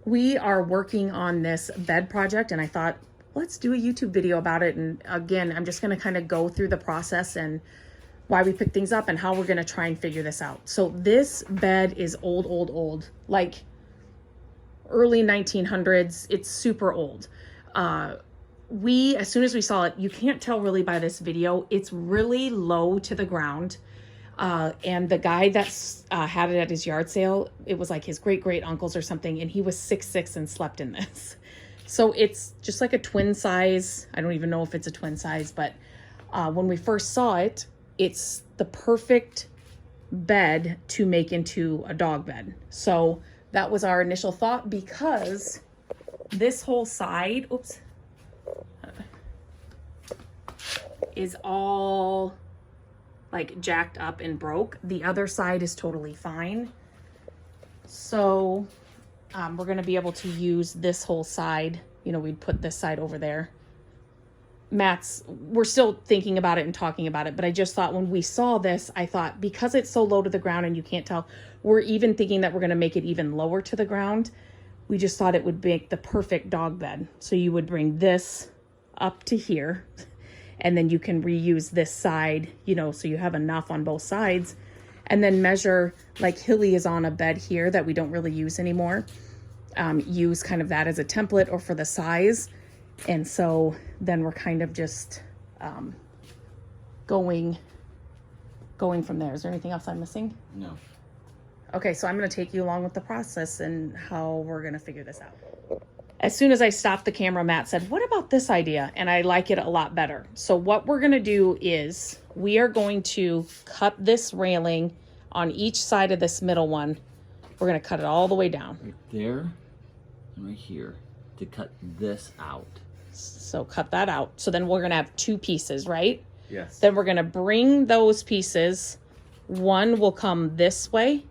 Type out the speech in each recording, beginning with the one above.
we are working on this bed project, and I thought, let's do a YouTube video about it. And again, I'm just going to kind of go through the process and why we pick things up and how we're going to try and figure this out. So this bed is old, like early 1900s. It's super old. As soon as we saw it, you can't tell really by this video, it's really low to the ground. And the guy that's had it at his yard sale, it was like his great uncles or something, and he was 6'6" and slept in this. So it's just like a twin size. I don't even know if it's a twin size, but when we first saw it, it's the perfect bed to make into a dog bed. So that was our initial thought, because this whole side, is all like jacked up and broke. The other side is totally fine. So we're gonna be able to use this whole side. You know, we'd put this side over there. We're still thinking about it and talking about it, but I just thought when we saw this, I thought because it's so low to the ground and you can't tell, we're even thinking that we're gonna make it even lower to the ground. We just thought it would make the perfect dog bed. So you would bring this up to here, and then you can reuse this side, you know, so you have enough on both sides, and then measure, like Hilly is on a bed here that we don't really use anymore. Use kind of that as a template or for the size. And so then we're kind of just going from there. Is there anything else I'm missing? No. Okay, so I'm going to take you along with the process and how we're going to figure this out. As soon as I stopped the camera, Matt said, what about this idea? And I like it a lot better. So what we're going to do is we are going to cut this railing on each side of this middle one. We're going to cut it all the way down. Right there and right here to cut this out. So cut that out. So then we're going to have two pieces, right? Yes. Then we're going to bring those pieces. One will come this way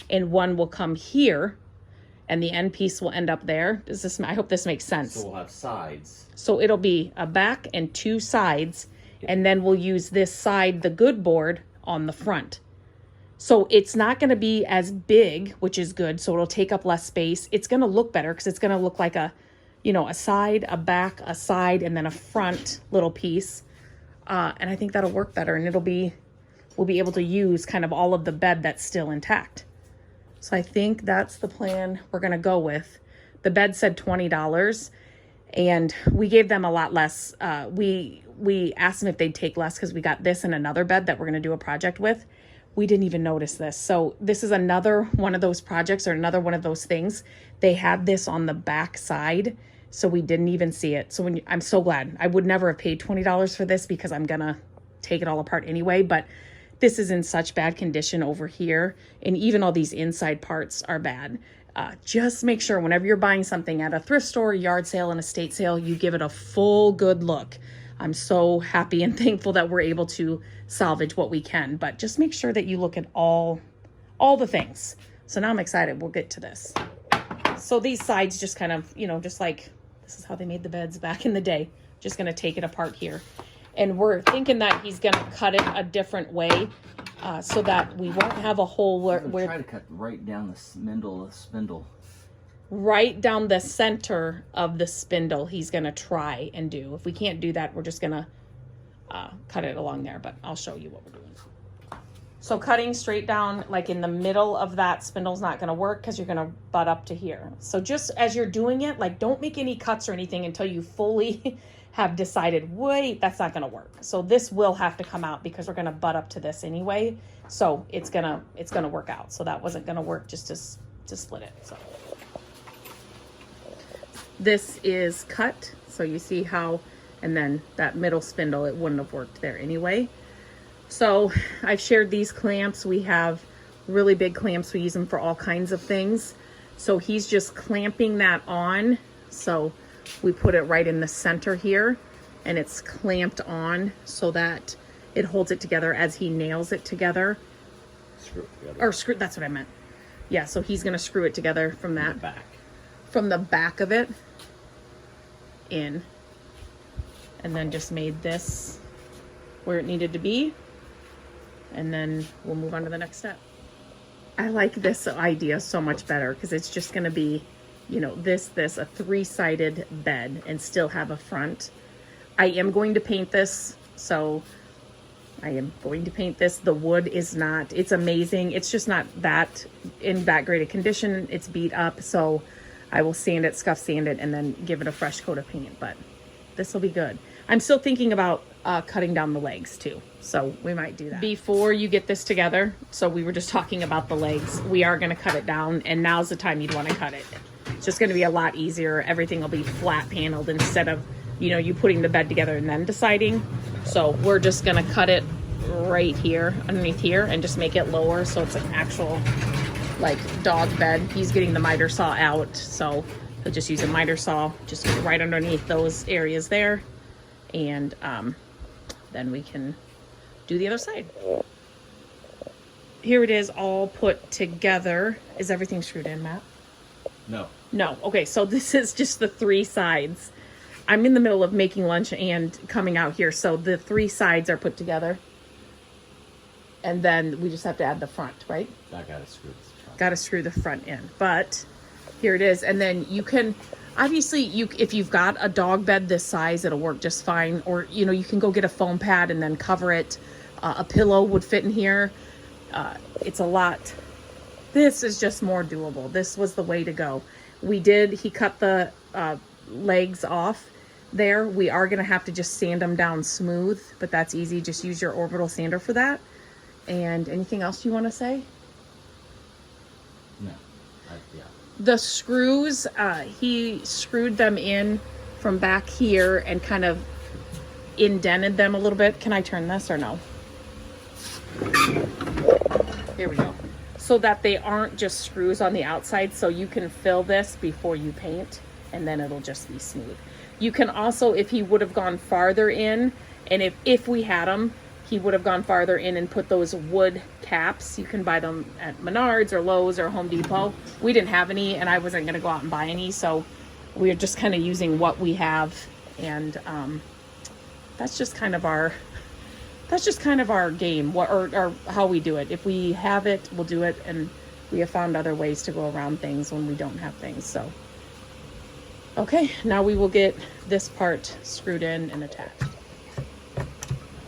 and one will come here. And the end piece will end up there. I hope this makes sense. So we'll have sides. So it'll be a back and two sides. And then we'll use this side, the good board, on the front. So it's not going to be as big, which is good. So it'll take up less space. It's going to look better because it's going to look like a side, a back, a side, and then a front little piece. And I think that'll work better. And we'll be able to use kind of all of the bed that's still intact. So I think that's the plan we're going to go with. The bed said $20, and we gave them a lot less. We asked them if they'd take less because we got this and another bed that we're going to do a project with. We didn't even notice this. So this is another one of those projects or another one of those things. They had this on the back side, so we didn't even see it. So I'm so glad. I would never have paid $20 for this because I'm going to take it all apart anyway, but this is in such bad condition over here, and even all these inside parts are bad. Just make sure whenever you're buying something at a thrift store, yard sale, and estate sale, you give it a full good look. I'm so happy and thankful that we're able to salvage what we can, but just make sure that you look at all the things. So now I'm excited. We'll get to this. So these sides just kind of, just like this is how they made the beds back in the day. Just going to take it apart here. And we're thinking that he's going to cut it a different way so that we won't have a hole where... Try to cut right down the middle of the spindle. Right down the center of the spindle he's going to try and do. If we can't do that, we're just going to cut it along there. But I'll show you what we're doing. So cutting straight down, like in the middle of that spindle's not going to work because you're going to butt up to here. So just as you're doing it, like don't make any cuts or anything until you fully... have decided, wait, that's not going to work. So this will have to come out because we're going to butt up to this anyway. So it's going to work out. So that wasn't going to work just to split it. So this is cut. So you see how, and then that middle spindle, it wouldn't have worked there anyway. So I've shared these clamps. We have really big clamps. We use them for all kinds of things. So he's just clamping that on. So we put it right in the center here, and it's clamped on so that it holds it together as he nails it together. Screw it together. Or screw, that's what I meant. Yeah, so he's going to screw it together from that. From the back of it in. And then just made this where it needed to be. And then we'll move on to the next step. I like this idea so much better because it's just going to be you know, this, a 3-sided bed and still have a front. I am going to paint this, so I am going to paint this. The wood is not, it's amazing. It's just not that in that great a condition. It's beat up, so I will sand it, scuff sand it, and then give it a fresh coat of paint, but this will be good. I'm still thinking about cutting down the legs too, so we might do that. Before you get this together, so we were just talking about the legs, we are gonna cut it down, and now's the time you'd wanna cut it. It's just gonna be a lot easier. Everything will be flat paneled instead of, you know, you putting the bed together and then deciding. So we're just gonna cut it right here, underneath here, and just make it lower so it's an actual like dog bed. He's getting the miter saw out, so he'll just use a miter saw, just right underneath those areas there. And then we can do the other side. Here it is all put together. Is everything screwed in, Matt? No. No. Okay, so this is just the 3 sides. I'm in the middle of making lunch and coming out here, so the 3 sides are put together. And then we just have to add the front, right? I gotta screw this front. Gotta screw the front in. But here it is. And then you can, obviously, if you've got a dog bed this size, it'll work just fine. Or, you know, you can go get a foam pad and then cover it. A pillow would fit in here. It's a lot. This is just more doable. This was the way to go. He cut the legs off there. We are gonna have to just sand them down smooth, but that's easy. Just use your orbital sander for that. And anything else you want to say? No. Yeah. The screws, he screwed them in from back here and kind of indented them a little bit. Can I turn this or no? Here we go. So that they aren't just screws on the outside, so you can fill this before you paint, and then it'll just be smooth. You can also, if he would have gone farther in, and if we had them, he would have gone farther in and put those wood caps. You can buy them at Menards or Lowe's or Home Depot. We didn't have any, and I wasn't going to go out and buy any, so we're just kind of using what we have. And that's just kind of our game, or how we do it. If we have it, we'll do it, and we have found other ways to go around things when we don't have things. So okay, now we will get this part screwed in and attached.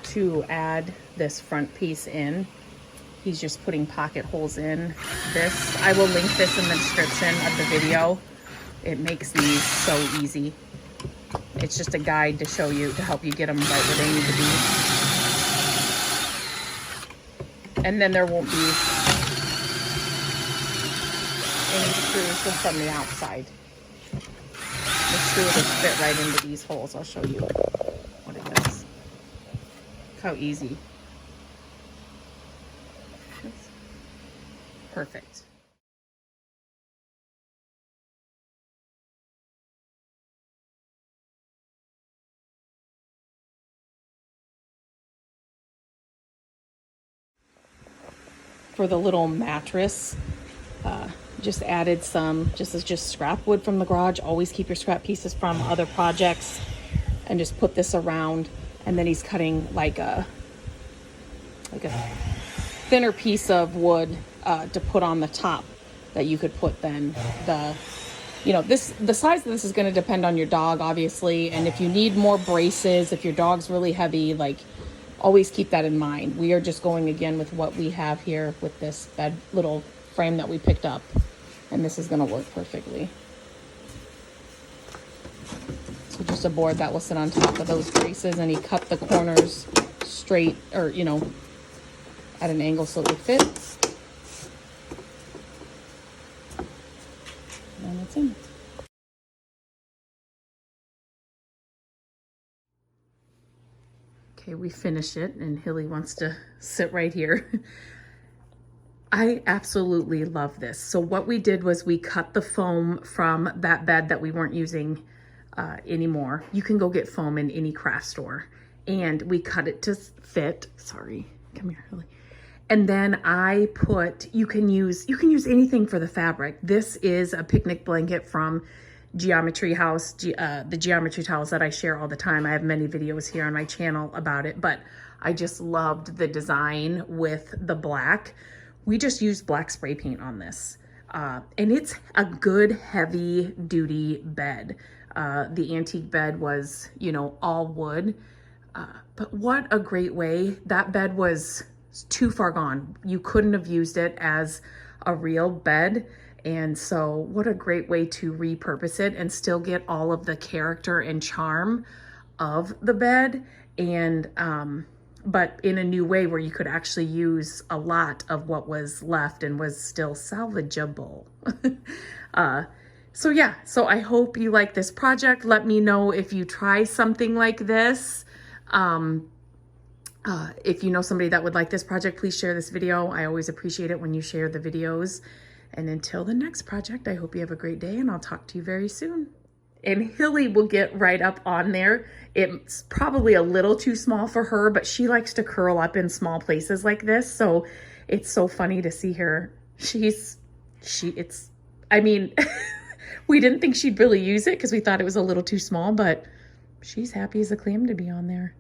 To add this front piece in, he's just putting pocket holes in this. I will link this in the description of the video. It makes these so easy. It's just a guide to show you, to help you get them right where they need to be. And then there won't be any screws from the outside. The screw will just fit right into these holes. I'll show you what it does. How easy. Perfect. For the little mattress, just added some, just scrap wood from the garage. Always keep your scrap pieces from other projects, and just put this around. And then he's cutting like a thinner piece of wood to put on the top, that you could put then the size of this is going to depend on your dog, obviously. And if you need more braces, if your dog's really heavy, like, always keep that in mind. We are just going again with what we have here with this bed little frame that we picked up, and this is going to work perfectly. So just a board that will sit on top of those braces, and he cut the corners straight, or at an angle so it would fit. And that's in. Okay, we finished it, and Hilly wants to sit right here. I absolutely love this. So what we did was we cut the foam from that bed that we weren't using anymore. You can go get foam in any craft store, and we cut it to fit. Sorry, come here, Hilly. And then I put, you can use anything for the fabric. This is a picnic blanket from Geometry House, the geometry towels that I share all the time. I have many videos here on my channel about it, but I just loved the design with the black. We just used black spray paint on this. And it's a good heavy duty bed. The antique bed was, you know, all wood. But what a great way. That bed was too far gone. You couldn't have used it as a real bed. And so what a great way to repurpose it and still get all of the character and charm of the bed. And, but in a new way where you could actually use a lot of what was left and was still salvageable. So yeah, so I hope you like this project. Let me know if you try something like this. If you know somebody that would like this project, please share this video. I always appreciate it when you share the videos. And until the next project, I hope you have a great day and I'll talk to you very soon. And Hilly will get right up on there. It's probably a little too small for her, but she likes to curl up in small places like this. So it's so funny to see her. I mean, we didn't think she'd really use it because we thought it was a little too small, but she's happy as a clam to be on there.